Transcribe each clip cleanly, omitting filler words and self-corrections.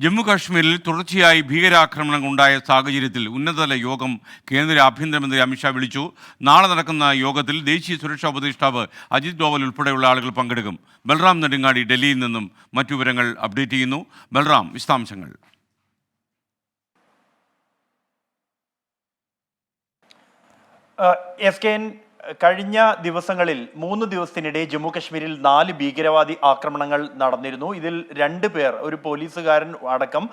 ജമ്മു കാശ്മീരിൽ തുടർച്ചയായി ഭീകരാക്രമണങ്ങൾ ഉണ്ടായ സാഹചര്യത്തിൽ ഉന്നതതല യോഗം കേന്ദ്ര ആഭ്യന്തരമന്ത്രി അമിത്ഷാ വിളിച്ചു. നാളെ നടക്കുന്ന യോഗത്തിൽ ദേശീയ സുരക്ഷാ ഉപദേഷ്ടാവ് അജിത് ഡോവൽ ഉൾപ്പെടെയുള്ള ആളുകൾ പങ്കെടുക്കും. ബൽറാം നെടുങ്ങാടി ഡൽഹിയിൽ നിന്നും മറ്റു വിവരങ്ങൾ അപ്ഡേറ്റ് ചെയ്യുന്നു. ബൽറാം, വിശദാംശങ്ങൾ. കഴിഞ്ഞ ദിവസങ്ങളിൽ 3 ദിവസത്തിനിടെ ജമ്മു കശ്മീരിൽ 4 ഭീകരവാദി ആക്രമണങ്ങൾ നടന്നിരുന്നു. ഇതിൽ 2 പേർ, ഒരു പോലീസുകാരൻ അടക്കം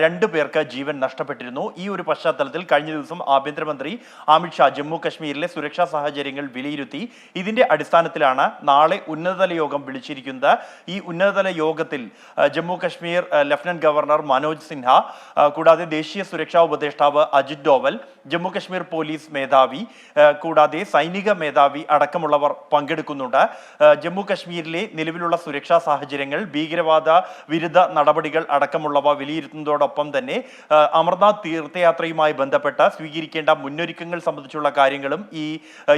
2 പേർക്ക് ജീവൻ നഷ്ടപ്പെട്ടിരുന്നു. ഈ ഒരു പശ്ചാത്തലത്തിൽ കഴിഞ്ഞ ദിവസം ആഭ്യന്തരമന്ത്രി അമിത്ഷാ ജമ്മു കശ്മീരിലെ സുരക്ഷാ സാഹചര്യങ്ങൾ വിലയിരുത്തി. ഇതിന്റെ അടിസ്ഥാനത്തിലാണ് നാളെ ഉന്നതതല യോഗം വിളിച്ചിരിക്കുന്നത്. ഈ ഉന്നതതല യോഗത്തിൽ ജമ്മു കശ്മീർ ലഫ്റ്റനന്റ് ഗവർണർ മനോജ് സിൻഹ, കൂടാതെ ദേശീയ സുരക്ഷാ ഉപദേഷ്ടാവ് അജിത് ഡോവൽ, ജമ്മു കശ്മീർ പോലീസ് മേധാവി, കൂടാതെ സൈനിക മേധാവി അടക്കമുള്ളവർ പങ്കെടുക്കുന്നുണ്ട്. ജമ്മു കശ്മീരിലെ നിലവിലുള്ള സുരക്ഷാ സാഹചര്യങ്ങൾ, ഭീകരവാദ വിരുദ്ധ നടപടികൾ അടക്കമുള്ളവ വിലയിരുത്തുന്നതോടൊപ്പം തന്നെ അമർനാഥ് തീർത്ഥയാത്രയുമായി ബന്ധപ്പെട്ട് സ്വീകരിക്കേണ്ട മുന്നൊരുക്കങ്ങൾ സംബന്ധിച്ചുള്ള കാര്യങ്ങളും ഈ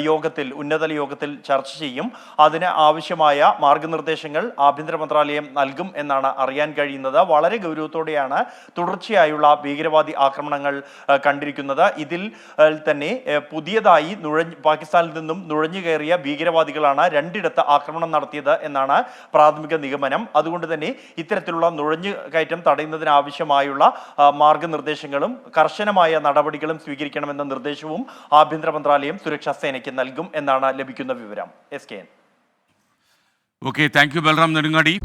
യോഗത്തിൽ, ഉന്നതതല യോഗത്തിൽ ചർച്ച ചെയ്യും. അതിന് ആവശ്യമായ മാർഗനിർദ്ദേശങ്ങൾ ആഭ്യന്തര മന്ത്രാലയം നൽകും എന്നാണ് അറിയാൻ കഴിയുന്നത്. വളരെ ഗൗരവത്തോടെയാണ് തുടർച്ചയായുള്ള ഭീകരവാദി ആക്രമണങ്ങൾ കണ്ടിരിക്കുന്നത്. ഇതിൽ തന്നെ പുതിയതായി പാകിസ്ഥാനിൽ നിന്നും നുഴഞ്ഞു കയറിയ ഭീകരവാദികളാണ് 2 ഇടത്ത് ആക്രമണം നടത്തിയത് എന്നാണ് പ്രാഥമിക നിഗമനം. അതുകൊണ്ട് തന്നെ ഇത്തരത്തിലുള്ള നുഴഞ്ഞു കയറ്റം തടയുന്നതിനാവശ്യമായുള്ള മാർഗനിർദ്ദേശങ്ങളും കർശനമായ നടപടികളും സ്വീകരിക്കണമെന്ന നിർദ്ദേശവും ആഭ്യന്തര മന്ത്രാലയം സുരക്ഷാ സേനയ്ക്ക് നൽകും എന്നാണ് ലഭിക്കുന്ന വിവരം. SKN. Okay, thank you Balram Nedungadi.